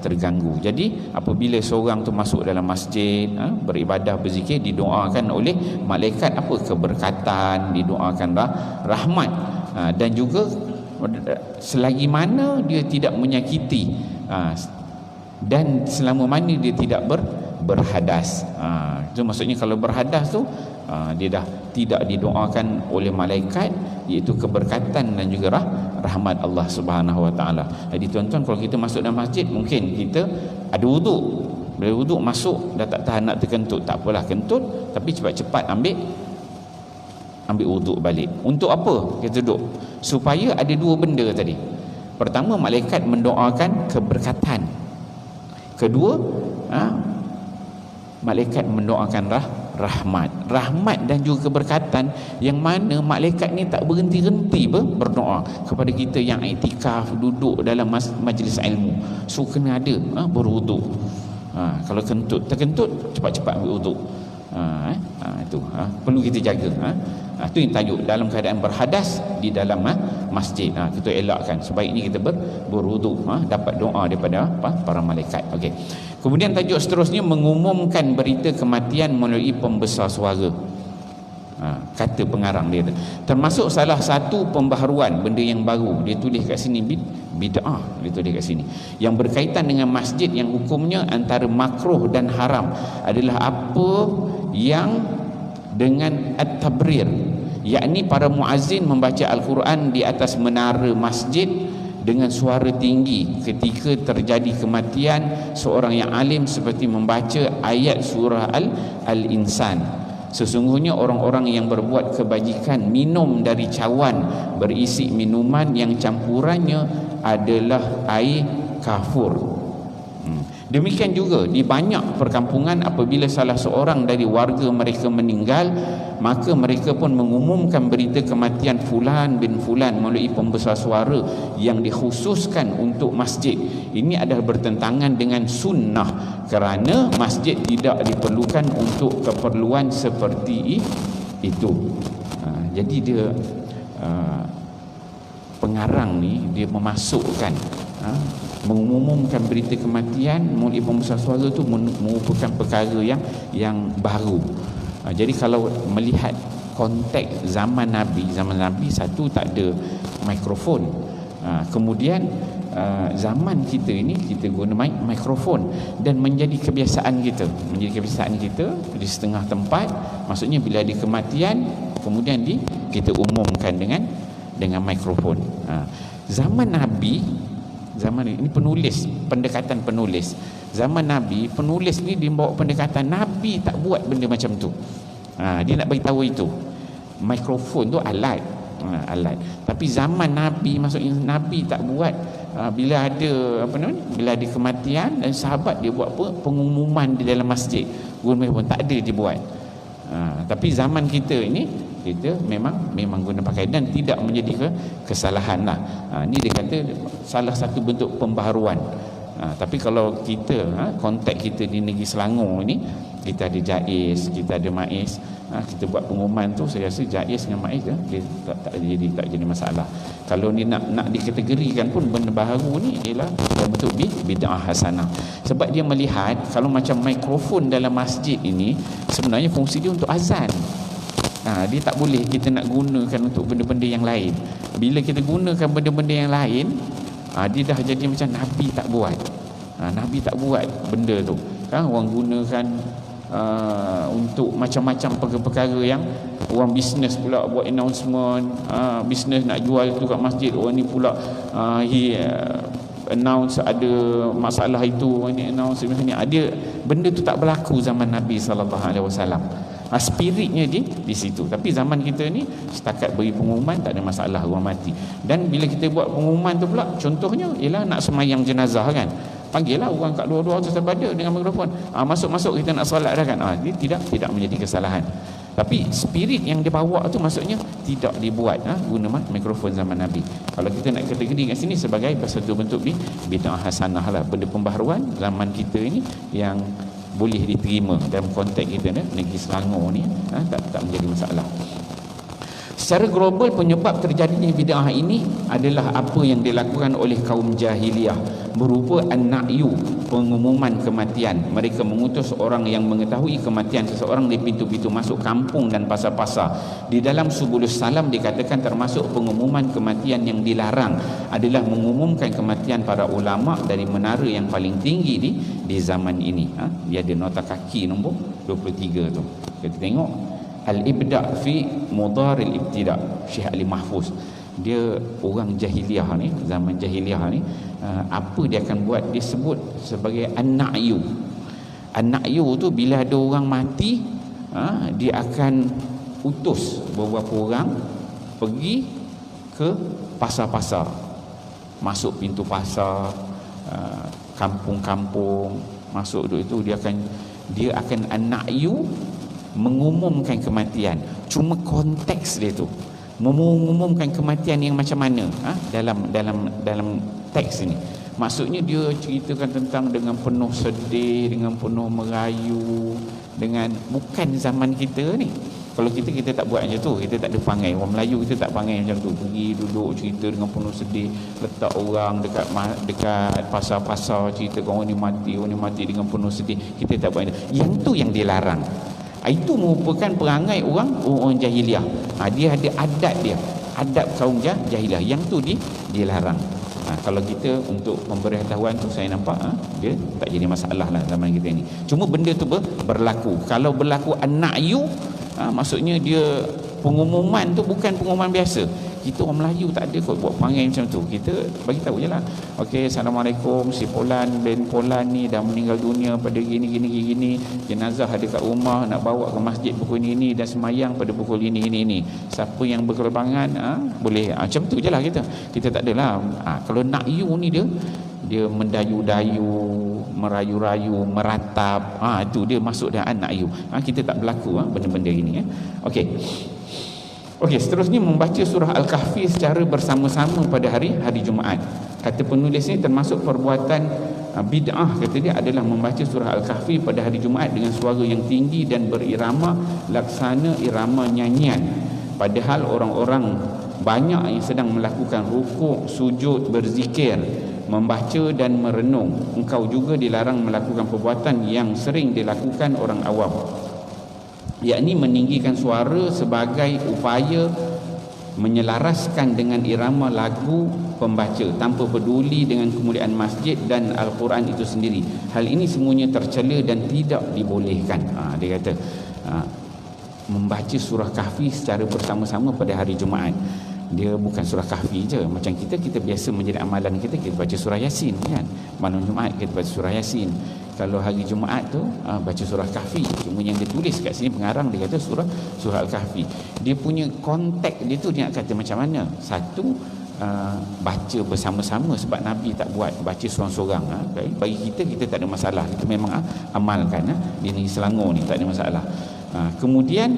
terganggu. Jadi apabila seorang tu masuk dalam masjid, beribadah, berzikir, didoakan oleh malaikat apa? Keberkatan, didoakan rahmat, dan juga selagi mana dia tidak menyakiti dan selama mana dia tidak berhadas. Itu maksudnya kalau berhadas tu dia dah tidak didoakan oleh malaikat, iaitu keberkatan dan juga rahmat Allah Subhanahu Wa Taala. Jadi tuan-tuan, kalau kita masuk dalam masjid, mungkin kita ada wuduk, bila wuduk masuk dah tak tahan nak terkentut, tak apalah kentut, tapi cepat-cepat ambil wuduk balik. Untuk apa kita duduk? Supaya ada dua benda tadi. Pertama, malaikat mendoakan keberkatan. Kedua, malaikat mendoakan rahmat dan juga keberkatan, yang mana malaikat ni tak berhenti-henti berdoa kepada kita yang iktikaf, duduk dalam majlis ilmu. So kena ada berwuduk. Kalau terkentut cepat-cepat ambil wuduk. Itu perlu kita jaga. Itu yang tajuk dalam keadaan berhadas di dalam masjid. Kita elakkan, sebaiknya kita berwuduk, dapat doa daripada para malaikat. Okey. Kemudian tajuk seterusnya, mengumumkan berita kematian melalui pembesar suara. Kata pengarang dia, termasuk salah satu pembaharuan, benda yang baru dia tulis kat sini, bid'ah dia tulis kat sini, yang berkaitan dengan masjid, yang hukumnya antara makruh dan haram adalah apa yang dengan at-tabrir, yakni para muazzin membaca Al-Quran di atas menara masjid dengan suara tinggi ketika terjadi kematian seorang yang alim, seperti membaca ayat surah Al-Insan. Sesungguhnya orang-orang yang berbuat kebajikan minum dari cawan berisi minuman yang campurannya adalah air kafur. Demikian juga di banyak perkampungan, apabila salah seorang dari warga mereka meninggal, maka mereka pun mengumumkan berita kematian fulan bin fulan melalui pembesar suara yang dikhususkan untuk masjid. Ini adalah bertentangan dengan sunnah, kerana masjid tidak diperlukan untuk keperluan seperti itu. Jadi dia pengarang ni dia memasukkan mengumumkan berita kematian melalui pembesar suara itu merupakan perkara yang baru. Jadi kalau melihat konteks zaman Nabi, satu tak ada mikrofon. Kemudian zaman kita ini kita guna mikrofon, dan menjadi kebiasaan kita di setengah tempat, maksudnya bila ada kematian kemudian kita umumkan dengan mikrofon. Zaman ini pendekatan penulis. Zaman Nabi, penulis ni dia bawa pendekatan, Nabi tak buat benda macam tu. Dia nak bagi tahu itu. Mikrofon tu alat. Tapi zaman Nabi, maksudnya Nabi tak buat. Bila ada kematian dan sahabat, dia buat pengumuman di dalam masjid. Guna pun tak ada dia buat. Tapi zaman kita ini kita memang guna pakai, dan tidak menjadi kesalahan lah. Ni dia kata salah satu bentuk pembaharuan. Tapi kalau kita konteks kita di negeri Selangor ni, kita ada Jaiz, kita ada Maiz, kita buat pengumuman tu, saya rasa Jaiz dengan Maiz tak jadi masalah. Kalau ni nak dikategorikan pun benda baru ni ialah bentuk bid'ah hasanah. Sebab dia melihat kalau macam mikrofon dalam masjid ini sebenarnya fungsi dia untuk azan. Dia tak boleh kita nak gunakan untuk benda-benda yang lain. Bila kita gunakan benda-benda yang lain, dia dah jadi macam Nabi tak buat. Nabi tak buat benda tu. Orang gunakan untuk macam-macam perkara-perkara yang orang bisnes pula buat announcement, bisnes nak jual tu kat masjid, orang ni pula announce ada masalah itu, orang ni announce macam ni. Benda tu tak berlaku zaman Nabi SAW. Spiritnya di situ. Tapi zaman kita ni setakat beri pengumuman, tak ada masalah orang mati. Dan bila kita buat pengumuman tu pula, contohnya ialah nak semayang jenazah kan, panggillah orang kat luar-luar tu sebada dengan mikrofon, masuk-masuk kita nak solat dah kan. Dia tidak menjadi kesalahan. Tapi spirit yang dia bawa tu maksudnya tidak dibuat guna mikrofon zaman Nabi. Kalau kita nak kategori kat sini sebagai satu bentuk bid'ah hasanah lah, benda pembaharuan zaman kita ini yang boleh diterima dalam konteks kita negeri Selangor ni, tak menjadi masalah. Secara global, penyebab terjadinya bid'ah ini adalah apa yang dilakukan oleh kaum jahiliyah berupa an-na'yu, pengumuman kematian. Mereka mengutus orang yang mengetahui kematian seseorang di pintu-pintu masuk kampung dan pasar-pasar. Di dalam Subulus Salam dikatakan termasuk pengumuman kematian yang dilarang adalah mengumumkan kematian para ulama dari menara yang paling tinggi di zaman ini. Dia ada nota kaki nombor 23 tu. Kita tengok Al-Ibda' fi Mudar al-Ibtida' Syekh Ali Mahfuz. Dia orang jahiliah ni, zaman jahiliah ni, apa dia akan buat, dia sebut sebagai an-na'yu. An-na'yu tu bila ada orang mati, dia akan utus beberapa orang pergi ke pasar-pasar, masuk pintu pasar, kampung-kampung, masuk itu dia akan an-na'yu, mengumumkan kematian. Cuma konteks dia tu mengumumkan kematian yang macam mana dalam teks ini. Maksudnya dia ceritakan tentang dengan penuh sedih, dengan penuh merayu, dengan bukan zaman kita ni. Kalau kita tak buat macam tu, kita tak ada pangai. Orang Melayu kita tak pangai macam tu, pergi duduk cerita dengan penuh sedih, letak orang dekat pasar-pasar, cerita orang ni mati dengan penuh sedih. Kita tak buat itu. Yang tu yang dilarang. Itu merupakan perangai orang jahiliah. Dia ada adab kaum jahiliah, yang tu dilarang. Kalau kita untuk pemberitahuan tu, saya nampak dia tak jadi masalah lah zaman kita ni. Cuma benda tu berlaku. Kalau berlaku an-na'yu, maksudnya dia pengumuman tu bukan pengumuman biasa. Kita orang Melayu tak ada kot buat panggil macam tu. Kita bagi tahu je lah, okey, Assalamualaikum, si Polan bin Polan ni dah meninggal dunia pada gini, jenazah ada kat rumah, nak bawa ke masjid pukul ini dan semayang pada pukul ini. Siapa yang berkelumpangan boleh, macam tu je lah kita tak adalah. Kalau na'yu ni dia mendayu-dayu, merayu-rayu, meratap, itu dia masuk dah na'yu. Kita tak berlaku benda-benda ini. Okey, seterusnya membaca surah Al-Kahfi secara bersama-sama pada hari Jumaat. Kata penulis ni termasuk perbuatan bid'ah, kata dia, adalah membaca surah Al-Kahfi pada hari Jumaat dengan suara yang tinggi dan berirama laksana irama nyanyian. Padahal orang-orang banyak yang sedang melakukan rukuk, sujud, berzikir, membaca dan merenung. Engkau juga dilarang melakukan perbuatan yang sering dilakukan orang awam, yakni meninggikan suara sebagai upaya menyelaraskan dengan irama lagu pembaca tanpa peduli dengan kemuliaan masjid dan Al-Quran itu sendiri. Hal ini semuanya tercela dan tidak dibolehkan. Dia kata membaca surah Kahfi secara bersama-sama pada hari Jumaat. Dia bukan surah Kahfi je. Macam kita biasa menjadi amalan kita baca surah Yasin kan. Malam Jumaat kita baca surah Yasin. Kalau hari Jumaat tu baca surah Kahfi. Cuma yang dia tulis kat sini pengarang, dia kata surah Al-Kahfi. Dia punya konteks dia tu dia nak kata macam mana. Satu, baca bersama-sama sebab Nabi tak buat, baca seorang-seorang. Bagi kita tak ada masalah. Kita memang amalkan di negeri Selangor ni, tak ada masalah. Kemudian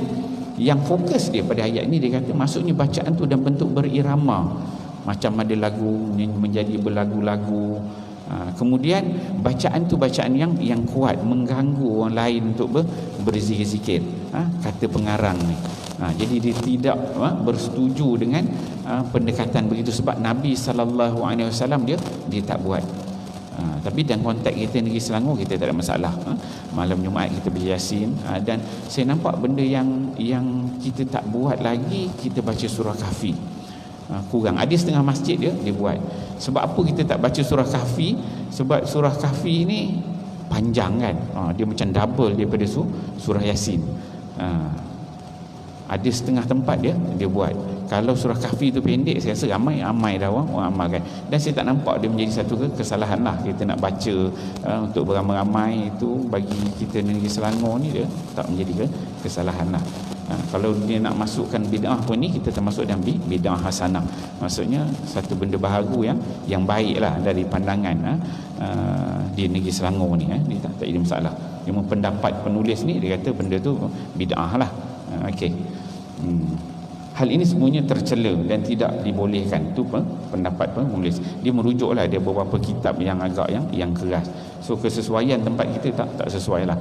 yang fokus dia pada ayat ni, dia kata maksudnya bacaan tu dalam bentuk berirama, macam ada lagu menjadi berlagu-lagu. Kemudian bacaan tu bacaan yang kuat, mengganggu orang lain untuk berzikir-zikir. Kata pengarang ni. Jadi dia tidak bersetuju dengan pendekatan begitu sebab Nabi SAW dia tak buat. Tapi dalam konteks kita negeri Selangor, kita tak ada masalah. Malam Jumaat kita baca Yasin, dan saya nampak benda yang kita tak buat lagi, kita baca surah Kahfi. kurang. Ada setengah masjid dia buat. Sebab apa kita tak baca surah Kahfi? Sebab surah Kahfi ni panjang kan, dia macam double daripada surah Yasin. Ada setengah tempat dia buat. Kalau surah Kahfi tu pendek, saya rasa ramai dah orang amalkan. Dan saya tak nampak dia menjadi satu kesalahan lah kita nak baca untuk beramai-ramai. Itu bagi kita negeri Selangor ni dia tak menjadi kesalahan lah. Kalau dia nak masukkan bid'ah pun ni, kita termasuk dalam bid'ah hasanah. Maksudnya satu benda baharu yang baik lah dari pandangan di negeri Selangor ni. Dia tak ada masalah. Cuma pendapat penulis ni dia kata benda tu bid'ah lah. Okey. Hal ini semuanya tercela dan tidak dibolehkan. Itu pendapat penulis. Dia merujuklah dia beberapa kitab yang agak yang keras. So kesesuaian tempat kita tak sesuai lah.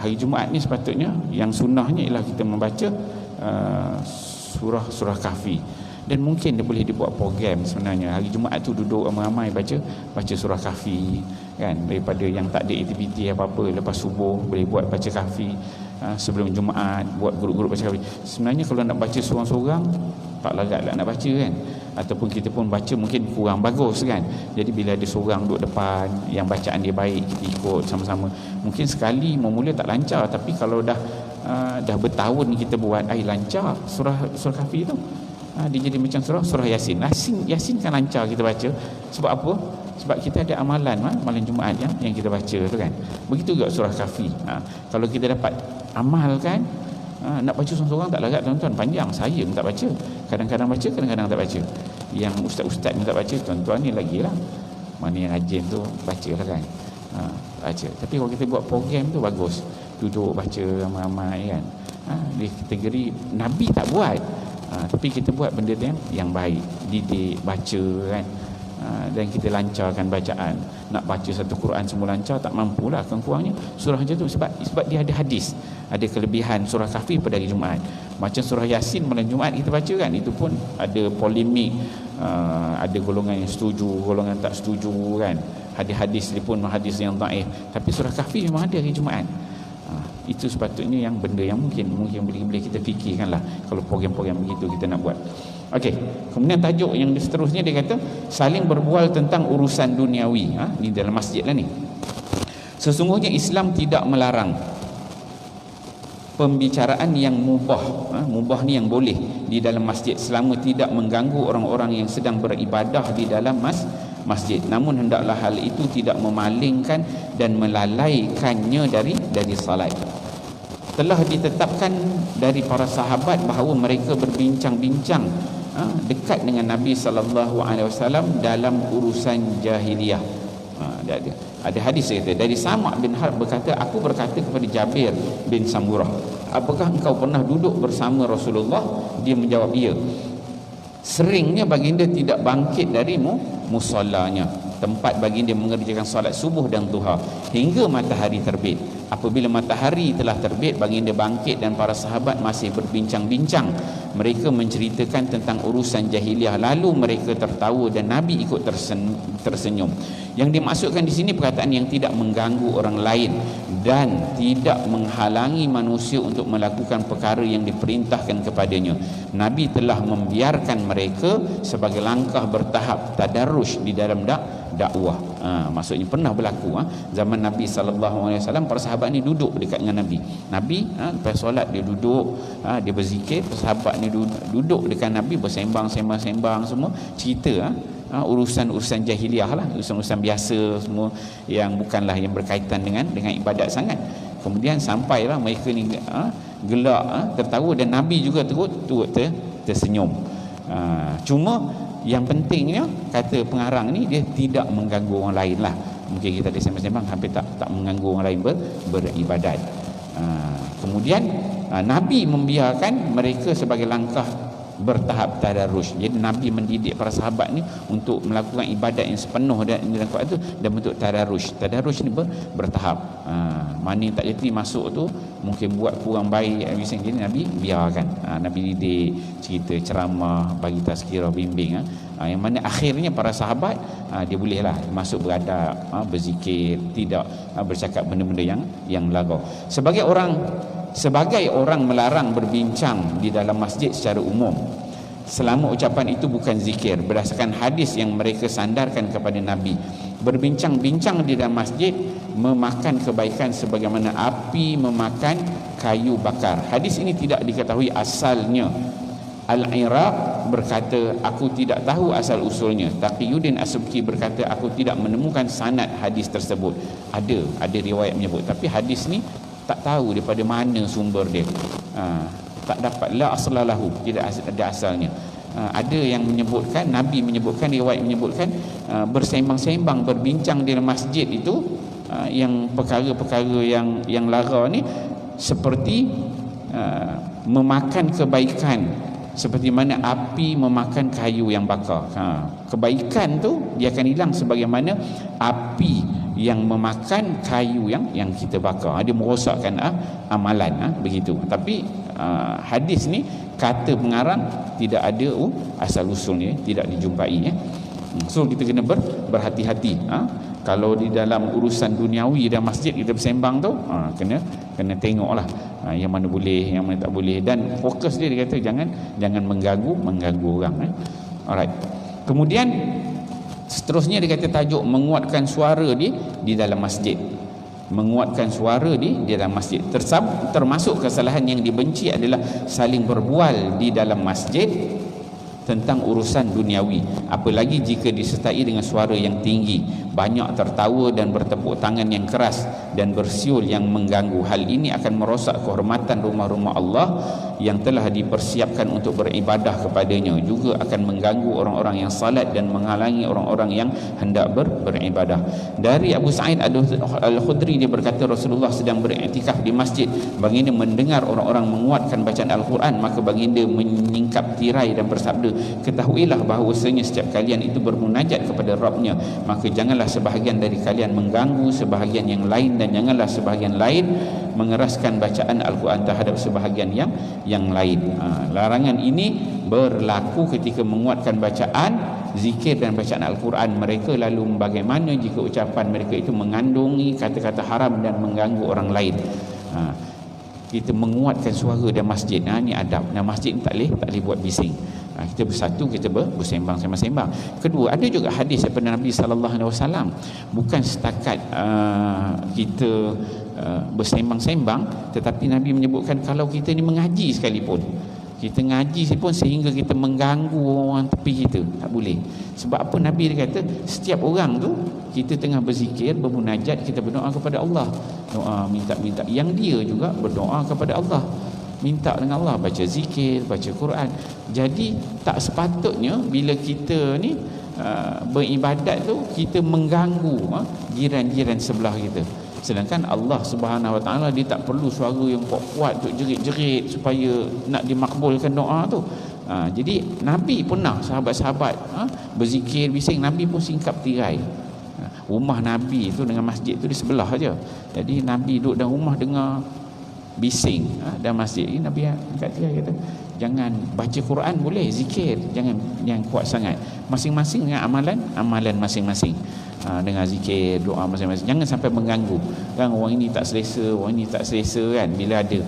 Hari Jumaat ni sepatutnya yang sunnahnya ialah kita membaca surah Kahfi. Dan mungkin dia boleh dibuat program sebenarnya. Hari Jumaat tu duduk ramai-ramai baca surah Kahfi kan, daripada yang tak ada aktiviti apa-apa, lepas subuh boleh buat baca Kahfi. Sebelum Jumaat buat grup-grup baca Kahfi. Sebenarnya kalau nak baca seorang-seorang tak larat lah nak baca kan, ataupun kita pun baca mungkin kurang bagus kan. Jadi bila ada seorang duduk depan yang bacaan dia baik, kita ikut sama-sama. Mungkin sekali mula tak lancar, tapi kalau dah bertahun kita buat lancar surah Kahfi tu. Dia jadi macam surah Yasin. Yasin kan lancar kita baca. Sebab apa? Sebab kita ada amalan Jumaat yang kita baca tu kan. Begitu juga surah Kahfi. Kalau kita dapat amalkan, nak baca seorang-seorang tak larat tuan-tuan, panjang. Saya pun tak baca. Kadang-kadang baca, kadang-kadang tak baca. Yang ustaz-ustaz pun tak baca, tuan-tuan ni lagilah. Mana yang rajin tu bacalah kan. Baca. Tapi kalau kita buat program tu bagus. Duduk baca ramai-ramai kan. Di kategori Nabi tak buat. Tapi kita buat benda yang baik, didik, baca kan. Dan kita lancarkan bacaan. Nak baca satu Quran semua lancar tak mampulah, kurang-kurangnya surah macam tu. Sebab dia ada hadis, ada kelebihan surah Kahfi pada hari Jumaat. Macam surah Yasin malam Jumaat kita baca kan, itu pun ada polemik, ada golongan yang setuju, golongan tak setuju kan. Hadis dia pun hadis yang dhaif. Tapi surah Kahfi memang ada hari Jumaat. Itu sepatutnya yang benda yang mungkin boleh kita fikirkanlah kalau program-program begitu kita nak buat. Okey, kemudian tajuk yang seterusnya dia kata saling berbual tentang urusan duniawi. Ni dalam masjid lah ni. Sesungguhnya Islam tidak melarang pembicaraan yang mubah. Mubah ni yang boleh di dalam masjid selama tidak mengganggu orang-orang yang sedang beribadah di dalam masjid. Namun hendaklah hal itu tidak memalingkan dan melalaikannya dari salat. Telah ditetapkan dari para sahabat bahawa mereka berbincang-bincang dekat dengan Nabi SAW dalam urusan jahiliyah. Ada hadis kata dari Sama' bin Harb berkata, aku berkata kepada Jabir bin Samurah, apakah engkau pernah duduk bersama Rasulullah? Dia menjawab, ya. Seringnya baginda tidak bangkit dari musallanya, tempat baginda mengerjakan solat subuh dan duha, hingga matahari terbit. Apabila matahari telah terbit, baginda bangkit dan para sahabat masih berbincang-bincang. Mereka menceritakan tentang urusan jahiliah, lalu mereka tertawa dan Nabi ikut tersenyum. Yang dimaksudkan di sini perkataan yang tidak mengganggu orang lain dan tidak menghalangi manusia untuk melakukan perkara yang diperintahkan kepadanya. Nabi telah membiarkan mereka sebagai langkah bertahap tadarrush di dalam dakwah. Maksudnya pernah berlaku zaman Nabi SAW, para sahabat ni duduk dekat dengan Nabi lepas solat dia duduk, dia berzikir, sahabat ni duduk dekat Nabi bersembang semua, cerita urusan jahiliah lah, urusan biasa semua yang bukanlah yang berkaitan dengan ibadat sangat. Kemudian sampailah mereka ni gelak, tertawa dan Nabi juga turut tersenyum. Cuma yang pentingnya kata pengarang ni, dia tidak mengganggu orang lain lah. Mungkin kita ada sembang-sembang hampir tak mengganggu orang lain beribadat. Kemudian Nabi membiarkan mereka sebagai langkah bertahap tadarrush. Jadi Nabi mendidik para sahabat ni untuk melakukan ibadat yang sepenuh dan itu dan bentuk tadarrush. Tadarrush ni bertahap. Mana yang tak jadi masuk tu mungkin buat kurang baik, jadi Nabi biarkan. Nabi didik, cerita, ceramah, bagi tazkirah, bimbing. Yang mana akhirnya para sahabat dia bolehlah masuk beradab, berzikir, tidak bercakap benda-benda yang lagau. Sebagai orang melarang berbincang di dalam masjid secara umum, selama ucapan itu bukan zikir, berdasarkan hadis yang mereka sandarkan kepada Nabi. Berbincang-bincang di dalam masjid memakan kebaikan sebagaimana api memakan kayu bakar. Hadis ini tidak diketahui asalnya. Al-Iraq berkata, aku tidak tahu asal usulnya. Taqiyuddin As-Subki berkata, aku tidak menemukan sanad hadis tersebut. Ada riwayat menyebut, tapi hadis ni tak tahu daripada mana sumber dia. Tak dapat, la aslalahu, tidak ada asalnya. Ada yang menyebutkan, Nabi menyebutkan, riwayat menyebutkan bersembang-sembang, berbincang di dalam masjid itu, yang perkara-perkara yang lara ni seperti memakan kebaikan seperti mana api memakan kayu yang bakar. Kebaikan tu dia akan hilang sebagaimana api yang memakan kayu yang kita bakar. Dia merosakkan amalan, begitu. Tapi hadis ni kata pengarang tidak ada asal usulnya, tidak dijumpai. So kita kena berhati-hati. Kalau di dalam urusan duniawi dan masjid kita bersembang tu, kena tengoklah yang mana boleh, yang mana tak boleh, dan fokus dia kata jangan mengganggu orang. Alright. Kemudian seterusnya dia kata tajuk menguatkan suara di dalam masjid. Menguatkan suara di dalam masjid. Termasuk kesalahan yang dibenci adalah saling berbual di dalam masjid tentang urusan duniawi, apalagi jika disertai dengan suara yang tinggi, banyak tertawa dan bertepuk tangan yang keras dan bersiul yang mengganggu. Hal ini akan merosak kehormatan rumah-rumah Allah yang telah dipersiapkan untuk beribadah kepadanya, juga akan mengganggu orang-orang yang salat dan menghalangi orang-orang yang hendak beribadah. Dari Abu Sa'id Al-Khudri, dia berkata Rasulullah sedang beriktikaf di masjid, baginda mendengar orang-orang menguatkan bacaan Al-Quran, maka baginda menyingkap tirai dan bersabda, ketahuilah bahawasanya setiap kalian itu bermunajat kepada Rabbnya, maka janganlah sebahagian dari kalian mengganggu sebahagian yang lain, dan janganlah sebahagian lain mengeraskan bacaan Al-Quran terhadap sebahagian yang lain. Larangan ini berlaku ketika menguatkan bacaan, zikir dan bacaan Al-Quran mereka. Lalu bagaimana jika ucapan mereka itu mengandungi kata-kata haram dan mengganggu orang lain? Kita menguatkan suara dalam masjid, ini adab. Dalam masjid tak boleh buat bising. Kita bersatu, kita bersembang sembang. Kedua, ada juga hadis daripada Nabi SAW, bukan setakat kita bersembang-sembang, tetapi Nabi menyebutkan kalau kita ni mengaji sekalipun, kita ngaji pun sehingga kita mengganggu orang tepi kita, tak boleh. Sebab apa? Nabi dia kata setiap orang tu, kita tengah berzikir, bermunajat, kita berdoa kepada Allah, doa minta-minta, yang dia juga berdoa kepada Allah, minta dengan Allah, baca zikir, baca Quran. Jadi tak sepatutnya bila kita ni beribadat tu kita mengganggu jiran-jiran sebelah kita. Sedangkan Allah Subhanahu Wa Taala dia tak perlu suara yang kuat-kuat untuk jerit-jerit supaya nak dimakbulkan doa tu. Jadi Nabi pernah sahabat-sahabat berzikir bising, Nabi pun singkap tirai. Rumah Nabi tu dengan masjid tu di sebelah aja. Jadi Nabi duduk dalam rumah dengar bising dalam masjid. Ini Nabi angkat tirai kata, jangan baca Quran boleh, zikir jangan yang kuat sangat. Masing-masing dengan amalan masing-masing. Dengan zikir, doa masing-masing, jangan sampai mengganggu kan. Orang ini tak selesa, orang ini tak selesa kan, bila ada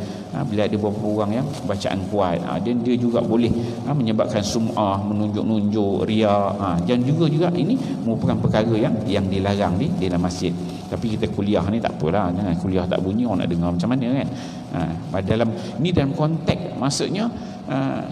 beberapa orang yang bacaan kuat, dan dia juga boleh menyebabkan sum'ah, menunjuk-nunjuk, riak, dan juga ini merupakan perkara yang dilarang di dalam masjid. Tapi kita kuliah ni tak apalah, jangan kuliah tak bunyi, orang nak dengar macam mana kan. Dalam konteks maksudnya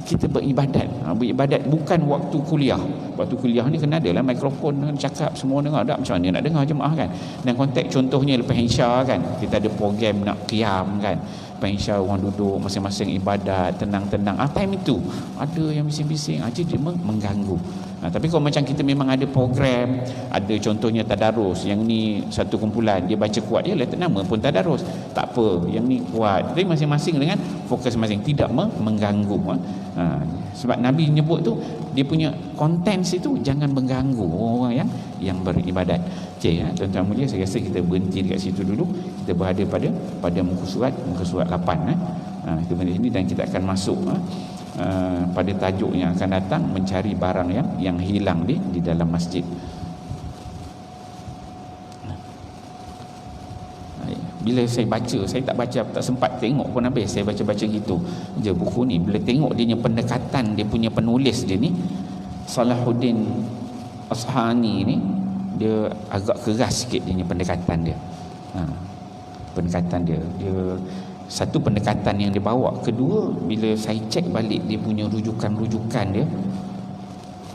kita beribadat bukan waktu kuliah. Waktu kuliah ni kena ada lah mikrofon, cakap semua dengar, tak macam mana nak dengar jemaah kan. Dan konteks contohnya lepas Isya kan, kita ada program nak qiyam kan, lepas Isya orang duduk masing-masing ibadat, tenang-tenang, time itu ada yang bising-bising, jadi mengganggu. Tapi kalau macam kita memang ada program, ada contohnya tadarus, yang ni satu kumpulan dia baca kuat, dia letak nama pun tadarus, tak apa, yang ni kuat, tapi masing-masing dengan fokus masing, tidak mengganggu. Sebab Nabi menyebut tu, dia punya kontens itu jangan mengganggu orang yang beribadat. Tuan-tuan mulia, saya rasa kita berhenti dekat situ dulu. Kita berada pada muka surat 8. Kita berhenti sini dan kita akan masuk pada tajuk yang akan datang, mencari barang yang hilang di dalam masjid. Bila saya baca, saya tak sempat tengok pun habis, saya baca-baca gitu je buku ni. Bila tengok dia punya pendekatan, dia punya penulis dia ni, Salahuddin Ashani ni, dia agak keras sikit dia punya pendekatan dia. Pendekatan dia satu pendekatan yang dia bawa. Kedua, bila saya cek balik dia punya rujukan-rujukan dia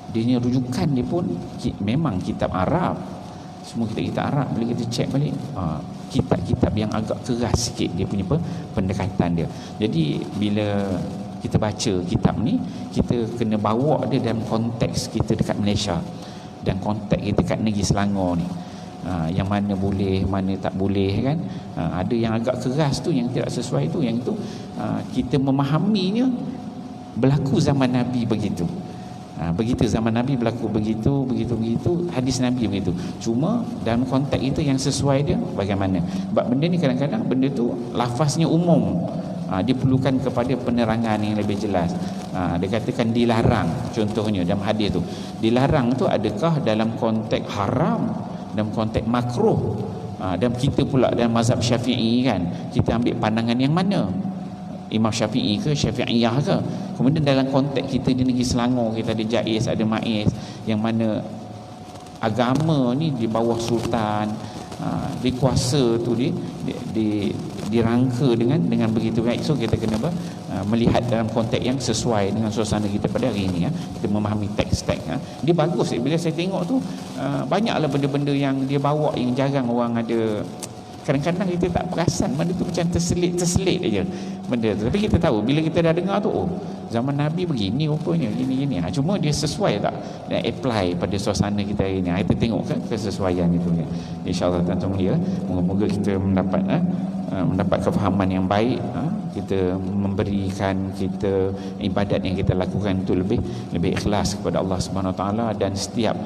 punya rujukan dia pun memang kitab Arab, semua kitab-kitab Arab. Bila kita cek balik, kitab-kitab yang agak keras sikit dia punya pendekatan dia. Jadi bila kita baca kitab ni, kita kena bawa dia dalam konteks kita dekat Malaysia dan konteks kita dekat negeri Selangor ni. Yang mana boleh, mana tak boleh kan. Ada yang agak keras tu, yang tidak sesuai tu, yang itu kita memahaminya berlaku zaman Nabi begitu. Begitu zaman Nabi berlaku begitu, hadis Nabi begitu. Cuma dalam konteks itu yang sesuai dia bagaimana. Sebab benda ni kadang-kadang benda tu lafaznya umum, dia perlukan kepada penerangan yang lebih jelas. Dia katakan dilarang, contohnya dalam hadis tu, dilarang tu adakah dalam konteks haram, dalam konteks makruh. Dan kita pula dalam mazhab Syafi'i kan, kita ambil pandangan yang mana, Imam Syafi'i ke Syafi'iyah ke. Kemudian dalam konteks kita di negeri Selangor, kita ada Jais, ada Maiz, yang mana agama ni di bawah sultan, dikuasa tu dirangka dengan begitu baik. So kita kena melihat dalam konteks yang sesuai dengan suasana kita pada hari ini. Kita memahami teks-teks. Dia bagus. Bila saya tengok tu, banyaklah benda-benda yang dia bawa yang jarang orang ada. Kadang-kadang kita tak perasan benda tu macam terselit aja benda tu. Tapi kita tahu bila kita dah dengar tu, zaman Nabi begini rupanya, gini. Cuma dia sesuai tak dan apply pada suasana kita hari ni. Kita tengok kan kesesuaian itu ya. InsyaAllah tuan-tuan mulia, moga-moga kita mendapat kefahaman yang baik. Kita memberikan kita ibadat yang kita lakukan itu lebih ikhlas kepada Allah Subhanahu Wa Taala, dan setiap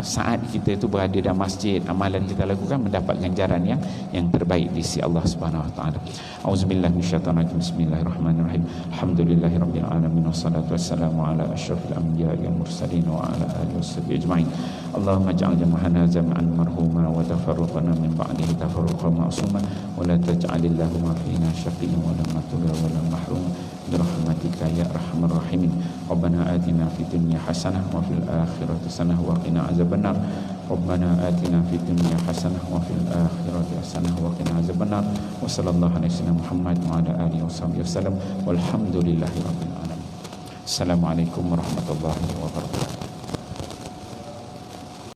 saat kita itu berada dalam masjid, amalan kita lakukan mendapat ganjaran yang terbaik di sisi Allah Subhanahu Wa Taala. Auzubillahi minasyaitonir rajim. Bismillahirrahmanirrahim. Alhamdulillahirabbil alamin wassalatu wassalamu ala asyrafil anbiya'i wal mursalin wa ala alihi washabihi ajmain. Allahumma ij'al jam'ana jam'an marhuma wa tafarruqana min ba'dihi tafarruqan ma'suma wa la taj'alillahumma fina syaqiyyan wa la matula wa la mahrum birahmatika ya arhamar rahimin. Rabbana atina fid dunya hasanah wa fil akhirati hasanah wa qina azabannar. Rabbana atina fid dunya hasanah wa fil akhirati hasanah wa qina azabannar. Wa sallallahu alaihi wasallam Muhammad wa ala alihi wasallam walhamdulillahi rabbil alamin. Assalamualaikum warahmatullahi wabarakatuh.